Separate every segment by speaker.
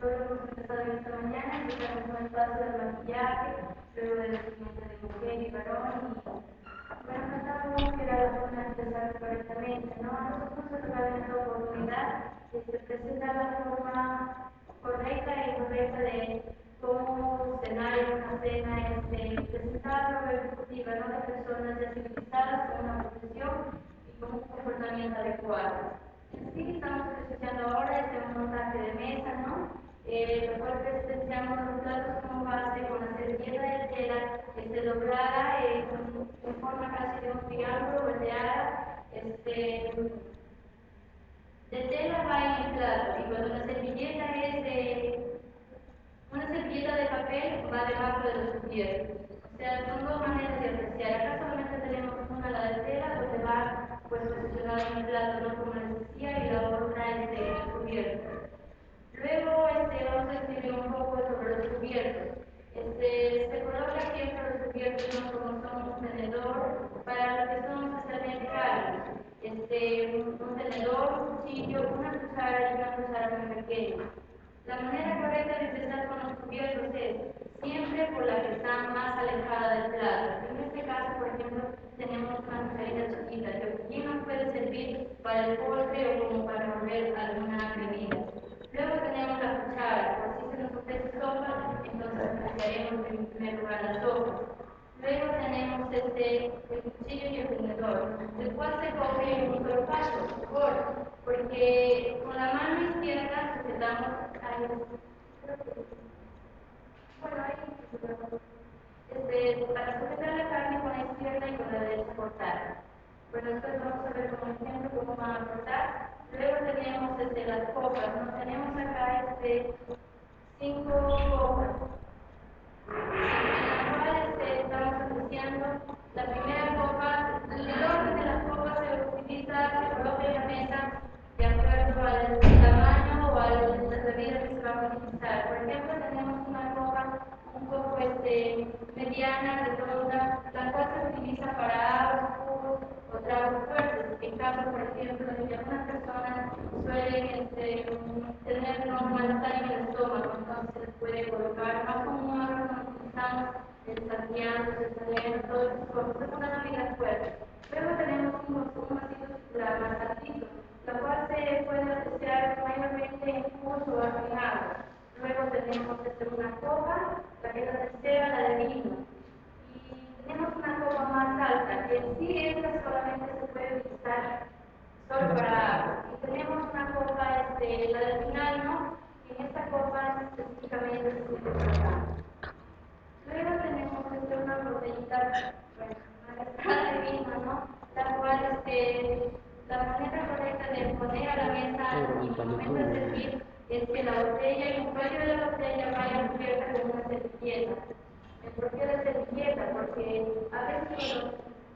Speaker 1: todo lo hemos empezado esta mañana, empezamos con el paso del maquillaje, luego de vestimenta de mujer y varón, y bueno, faltaba uno que era la forma de empezar correctamente, ¿no? A nosotros se nos va a dar esta oportunidad de presentar la forma correcta e incorrecta de cómo cenar en una cena, presentar una perspectiva, ¿no? De personas ya civilizadas con una profesión y con un comportamiento adecuado. Sí, estamos presenciando ahora un montaje de mesa, ¿no? Lo cual presenciamos los platos como base con la servilleta de tela doblada en forma casi de un triángulo volteada, de tela va en el plato y cuando la servilleta es de una servilleta de papel va debajo de los cubiertos. O sea, son dos maneras de apreciar. Acá solamente tenemos una, la de tela, donde va pues posicionada en el plato, ¿no? Como les decía, y la otra es de cubierto. Luego vamos a escribir un poco sobre los cubiertos. Se coloca siempre los cubiertos, ¿no? Como son un tenedor para lo que son especialmente carnes. Un tenedor, un cuchillo, una cuchara y una cuchara muy pequeña. La manera correcta de empezar con los cubiertos es siempre por la que está más alejada del plato. En este caso, por ejemplo, tenemos una cucharita chiquita que bien nos puede servir para el postre o como para mover alguna bebida. Luego tenemos la cuchara, por si se nos ofrece sopa, entonces apreciaremos en primer lugar la sopa. Luego tenemos el cuchillo y el tenedor, el cual se coge en un solo paso, porque con la mano izquierda sujetamos ahí, bueno, para sujetar la carne con la izquierda y con la derecha cortar. Bueno, después vamos a ver como ejemplo cómo van a cortar. Luego tenemos las copas, ¿no? Tenemos acá 5 copas en la cual estamos apreciando la primera copa, el orden de las copas se utiliza, se coloca en la mesa de acuerdo al tamaño o a las bebidas que se van a utilizar. Por ejemplo, tenemos una copa un poco mediana, redonda, la cual se utiliza para agua, jugos o tragos fuertes. En caso, por ejemplo, de que algunas personas suelen tener malestar en el estómago, entonces se les puede colocar más común ahora cuando utilizamos el salteado, el salero, todo eso, es una bebida fuerte. Luego tenemos un vasito circular más altito, la cual se puede apreciar mayormente en jugos o refinados. Luego tenemos una copa, la que es la tercera, la de vino. Y tenemos una copa más alta, que en sí esta solamente se puede utilizar solo para agua. Y tenemos una copa, la del final, ¿no? Y en esta copa específicamente se sirve para agua. Luego tenemos una botellita, bueno, una cascada de vino, ¿no? La cual, la manera correcta de poner a la mesa y en el momento de servir es que la botella, el cuello de la botella vaya cubierta con una servilleta. ¿Por qué la servilleta? Porque a veces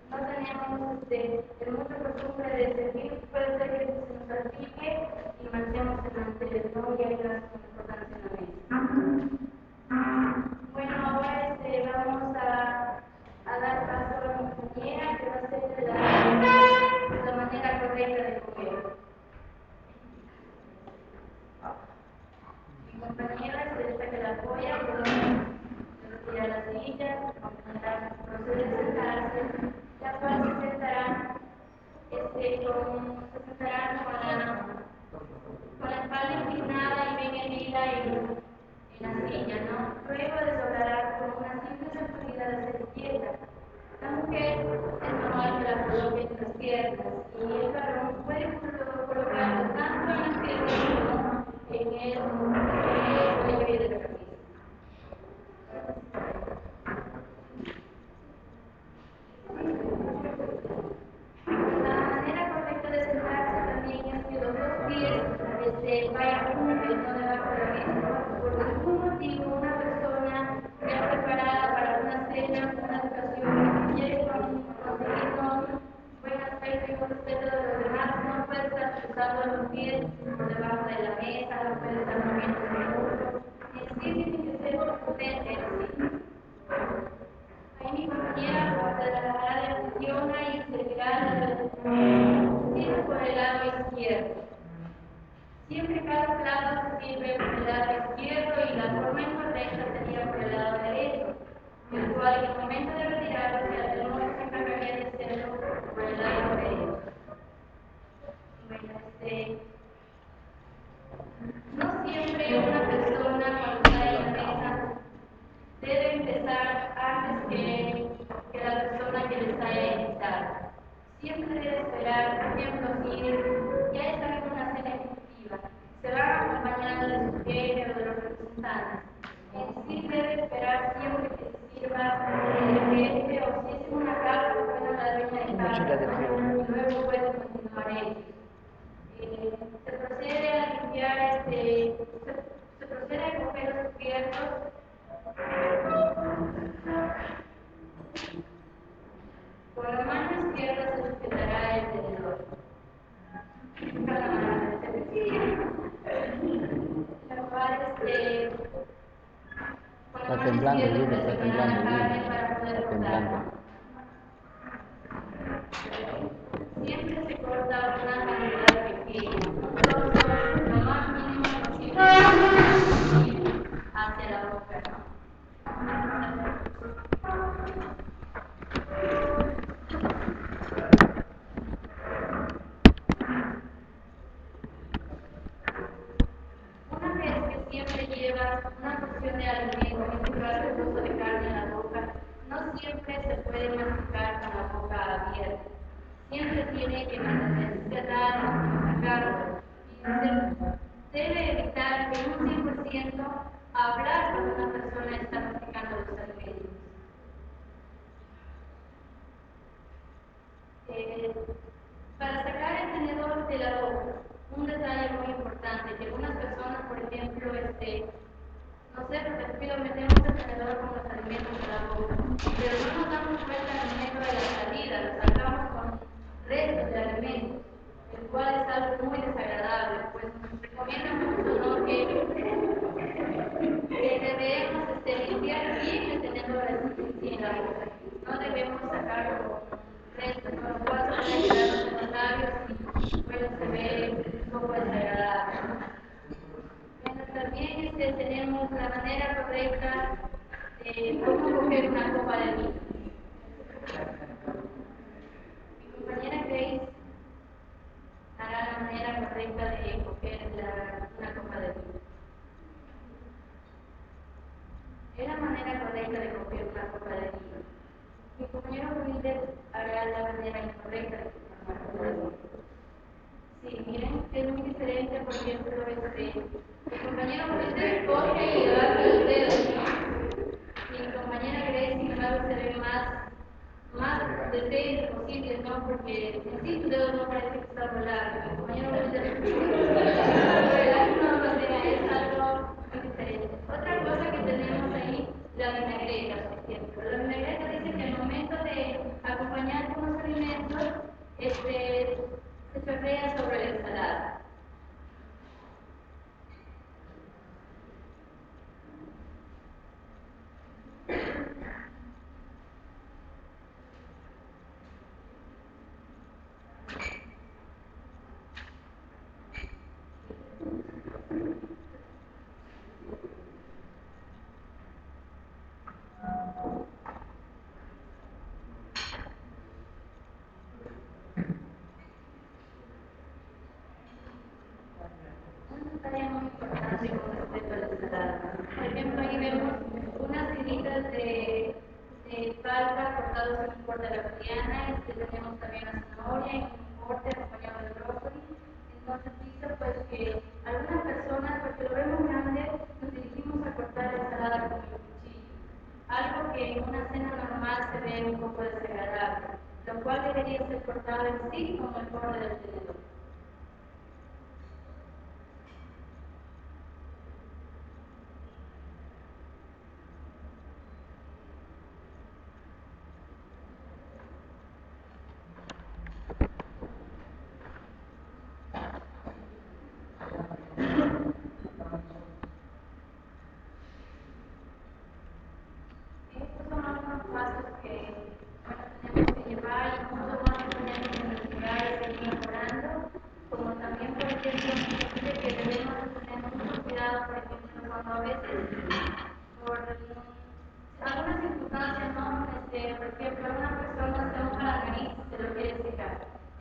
Speaker 1: cuando no tenemos mucha costumbre de servir, puede ser que se nos salpique y manchemos el mantel, ¿no? Y hay una importancia en la mesa. Bueno, ahora vamos a dar paso a mi compañera que va a hacer la manera correcta de comer. Mi compañera es esta que la apoya, se retira la silla, procede a sentarse, la cual se sentará, con la espalda inclinada y bien erguida en la silla, ¿no? Luego desdoblará con una simple sacudida la servilleta. La mujer es normal que la coloque en las piernas y el varón puede colocarlo tanto en las piernas como en el cuello de la camisa. La manera correcta de sentarse también es que los dos pies vayan juntos, no debajo de la mesa. Por ningún motivo una persona ya preparada para una cena, una ocasión, quiere conseguirnos buen aspecto y buen respeto de los demás, no puede estar cruzando los pies por debajo de la mesa, no puede estar moviendo el muslo. En sí tiene que ser prudente en sí. Ahí mi compañera dará de funciona y servirá sirve por el lado izquierdo. Siempre cada plato se sirve por el lado izquierdo y la forma incorrecta sería por el lado derecho, el cual en el momento de retirarlo el mozo se encargaría de hacerlo por el lado derecho. Bueno, no siempre una persona cuando está en la mesa debe empezar antes que la persona que les haya invitado. Siempre debe esperar, por ejemplo, si ya está en una cena ejecutiva, se van acompañando de su jefe o de los representantes. En sí debe esperar siempre que se sirva el jefe o si es en una casa, bueno, la dueña de casa, y luego puede continuar ellos. Se procede a limpiar, se procede a coger los cubiertos. Con la mano izquierda se sujetará el tenedor. La cual, con la
Speaker 2: Está
Speaker 1: mano
Speaker 2: temblando,
Speaker 1: izquierda
Speaker 2: Julia, está
Speaker 1: presionará la
Speaker 2: temblando,
Speaker 1: carne
Speaker 2: Julia.
Speaker 1: para poder
Speaker 2: Está temblando.
Speaker 1: cortarla. Siempre se corta una cantidad pequeña, un trozo lo más mínimo posible hacia la boca, ¿no? Una vez que siempre lleva una porción de alimento, en este caso el trozo de carne en la boca, no siempre se puede masticar con la boca abierta. Siempre tiene que mantenerse cerrado, sacarlo. Y se debe evitar en un 100% hablar cuando una persona está masticando los alimentos. Eh, para sacar el tenedor de la boca, un detalle muy importante, que algunas personas, por ejemplo, no sé, porque rápido metemos el tenedor con los alimentos en la boca, pero no nos damos cuenta en el momento de la salida, lo sacamos con restos de alimentos, el cual es algo muy desagradable, pues nos recomienda mucho, ¿no? que debemos limpiar bien el tenedor en la boca, no debemos sacarlo con restos, con lo cual se puede quedarnos en los labios y bueno, se ve un poco desagradable. Bueno, también tenemos la manera correcta de cómo coger una copa de vino. Mi compañera Grace hará la manera correcta de coger una copa de vino. Es la manera correcta de coger una copa de vino. Mi compañero Wilder hará la manera incorrecta de coger una copa de vino. Sí, miren, es muy diferente, por ejemplo, mi compañero Wilder coge y levanta los dedos, ¿no? Mi compañera Grace, sin embargo, se ve más de posible, ¿no? Porque en sí tu dedo no parece que está volando. Mi compañero Wilder no lo sé, es algo muy diferente. Otra cosa que tenemos ahí, la vinagreta, por ejemplo. La vinagreta dice que al momento de acompañar con los alimentos, se chorrea sobre la ensalada. Una tarea muy importante con respecto a la ensalada. Por ejemplo, ahí vemos unas tiritas de palta cortados en un corte a la juliana, tenemos también la zanahoria en un corte acompañado de brócoli. Entonces dice pues que algunas personas, porque lo vemos grande, nos dirigimos a cortar la ensalada con el cuchillo. Algo que en una cena normal se ve un poco desagradable, lo cual debería ser cortado en sí con el borde del tenedor. Estos son algunos pasos que bueno, tenemos que llevar y mucho más que tenemos que investigar y seguir mejorando, como también, por ejemplo, siempre que da, por ejemplo, cuando a veces por algunas circunstancias, ¿no? Por ejemplo, una persona se moja la nariz y se lo quiere secar.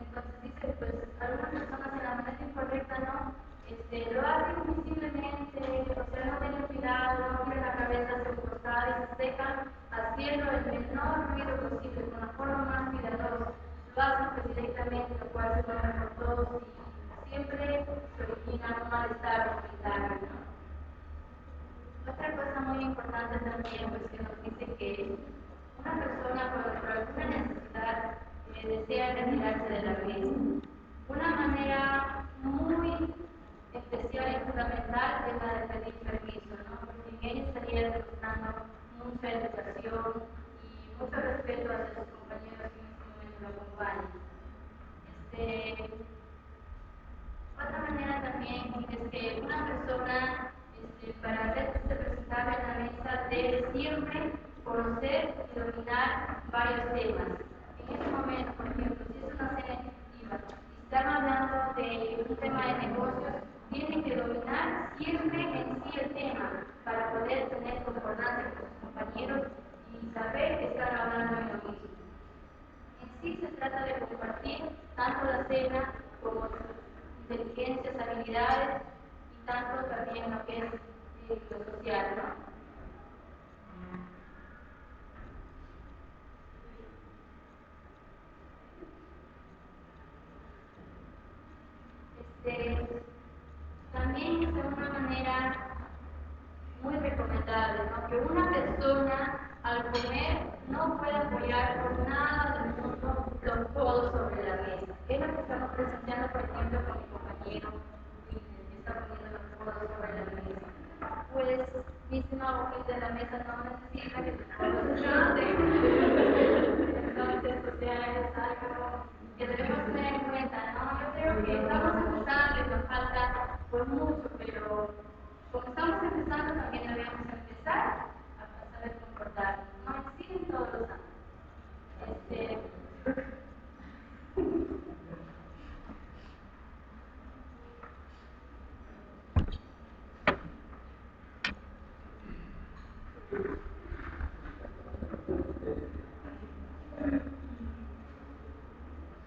Speaker 1: Entonces dice, pues algunas personas en la manera incorrecta, ¿no? Lo hacen visiblemente, o sea, no tienen cuidado, no giran la cabeza hacia un costado y se secan haciendo el menor ruido posible, con la forma más cuidadosa. Lo hacen pues directamente, lo cual se toma por todos y siempre se origina un malestar comunitario, ¿no? Otra cosa muy importante también, pues que nos dice que una persona cuando por alguna necesidad desea retirarse de la mesa, una manera muy especial y fundamental es la de pedir permiso, ¿no? Porque en ella estaría demostrando mucha educación y mucho respeto hacia sus compañeros que en este momento lo acompañan. Este, Otra manera también es que una persona, para verse presentable en la mesa, debe siempre conocer y dominar varios temas. En este momento, por ejemplo, si es una cena ejecutiva y están hablando de un tema de negocios, tienen que dominar siempre en sí el tema para poder tener concordancia con sus compañeros y saber que están hablando de lo mismo. En sí se trata de compartir tanto la cena como inteligencias, habilidades y tanto también lo que es lo social, ¿no? Este, También es de una manera muy recomendable, ¿no? Que una persona al comer no puede apoyar por nada del mundo los codos sobre la mesa. Es lo que estamos presenciando, por ejemplo, con mi compañero Wilmer, que está poniendo los codos sobre la mesa. Pues, dice una boquita de la mesa no necesita que tus codos se levanten. Entonces, o sea, es algo que debemos tener en cuenta, ¿no? Yo creo que estamos empezando y nos falta por mucho, pero como estamos empezando, también debemos empezar a saber comportarnos, ¿no? Sí, en todos los ámbitos. Este,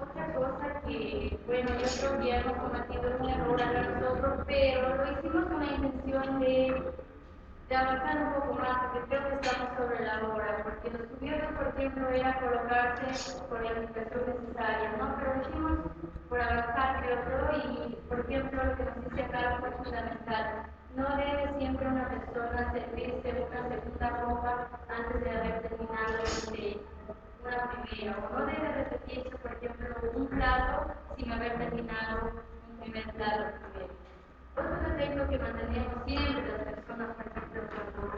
Speaker 1: Otra cosa que, bueno, yo creo que hemos cometido un error acá nosotros, pero lo hicimos con la intención de avanzar un poco más, porque creo que estamos sobre la hora, porque los cubiertos, por ejemplo, era colocarse con la indicación necesaria, ¿no? Pero lo hicimos por avanzar, creo yo, y, por ejemplo, lo que nos dice acá fue fundamental. No debe siempre una persona servirse una segunda copa antes de haber terminado una primera, o no debe repetirse, por ejemplo, un plato sin haber terminado un primer plato primero. Otro defecto que mantenemos siempre las personas, por ejemplo, cuando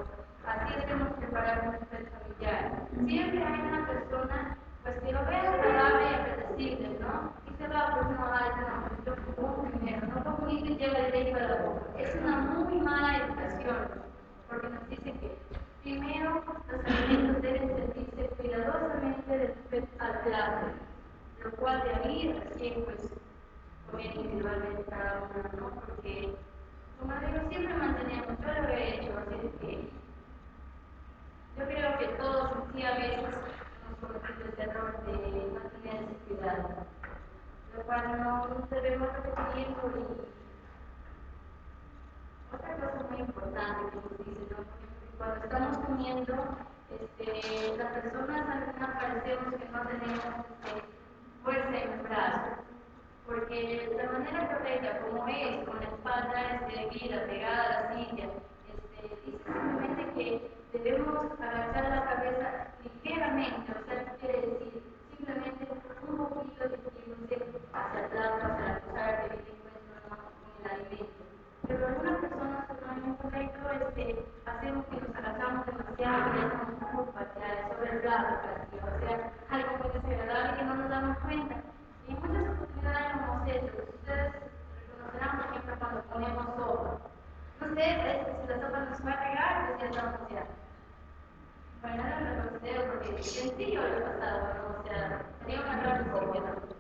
Speaker 1: así hacemos preparar un buffet familiar, siempre hay una persona pues que lo ve agradable y apetecible, ¿no? Y se va, pues no, ay, no, pues yo como primero, no como y lleva directo a la boca. Es una muy mala educación, porque nos dice que primero los alimentos deben servirse cuidadosamente del buffet al plato, lo cual de ahí recién pues comer individualmente cada uno, ¿no? Porque, como digo, siempre mantenemos, yo lo he hecho, así es que yo creo que todos sí a veces hemos cometido el error de no tener ese cuidado, lo cual no debemos repetirlo. Y otra cosa muy importante que nos dicen, ¿no? Por ejemplo, que cuando estamos comiendo, las personas algunas parecemos que no tenemos fuerza en los brazos, porque la manera correcta, como es, con la espalda erguida, pegada a la silla, dice simplemente que debemos agachar la cabeza ligeramente, o sea, ¿qué quiere decir? Simplemente un poquito dirigirse hacia el plato, hacia la cuchara que viene encuentro, ¿no? Con el alimento. Pero algunas personas que no es incorrecto, hacemos que nos agachamos demasiado y ya estamos muy pateados sobre el plato, casi, o sea, algo muy desagradable que no nos damos cuenta. Y en muchas oportunidades lo hemos hecho. Ustedes reconocerán, por ejemplo, cuando ponemos sopa. No sé, parece que si la sopa nos va a pegar, pues ya estamos ya. Bueno, no lo considero porque sencillo lo he pasado, ¿no? O sea, sería una gran decisión, ¿no?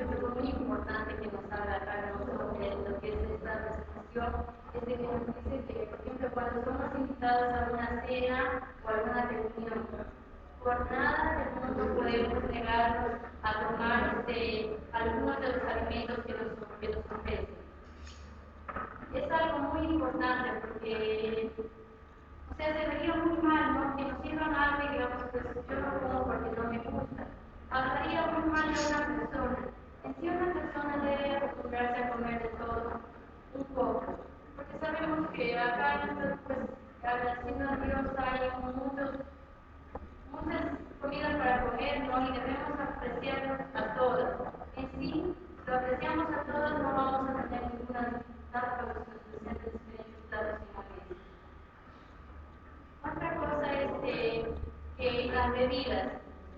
Speaker 1: aspecto muy importante que nos habla acá, ¿no? Sobre lo que es esta resolución, es de que nos dice que, por ejemplo, cuando somos invitados a una cena o a alguna reunión, por nada del mundo podemos negarnos a tomar algunos de los alimentos que nos ofrecen. Es algo muy importante porque, o sea, se vería muy mal, ¿no? Que nos sirvan algo y digamos, pues yo no como porque no me gusta. Hablaría muy mal de una persona. En sí una persona debe acostumbrarse a comer de todo un poco. Porque sabemos que acá en nuestro, pues, agradeciendo a Dios hay muchas comidas para comer, ¿no? Y debemos apreciarnos a todas. En sí, si lo apreciamos a todas, no vamos a tener ninguna dificultad para que se nos presenten diferentes platos en la mesa. Otra cosa es que las bebidas,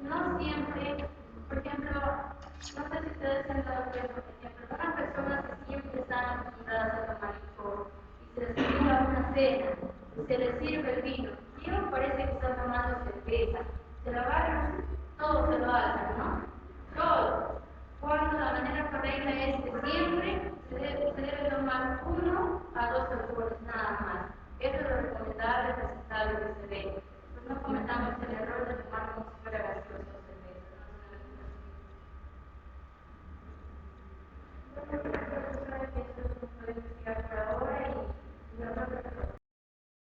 Speaker 1: no siempre, por ejemplo, no sé si ustedes se han dado cuenta, por ejemplo, algunas personas que siempre están acostumbradas a tomar licor y se les sirve una cena y se les sirve el vino, y ellos parece que están tomando cerveza, se lo agarran, todo se lo hacen, ¿no? Todo. Cuando la manera correcta es que siempre se debe tomar 1 a 2 alcoholes, nada más.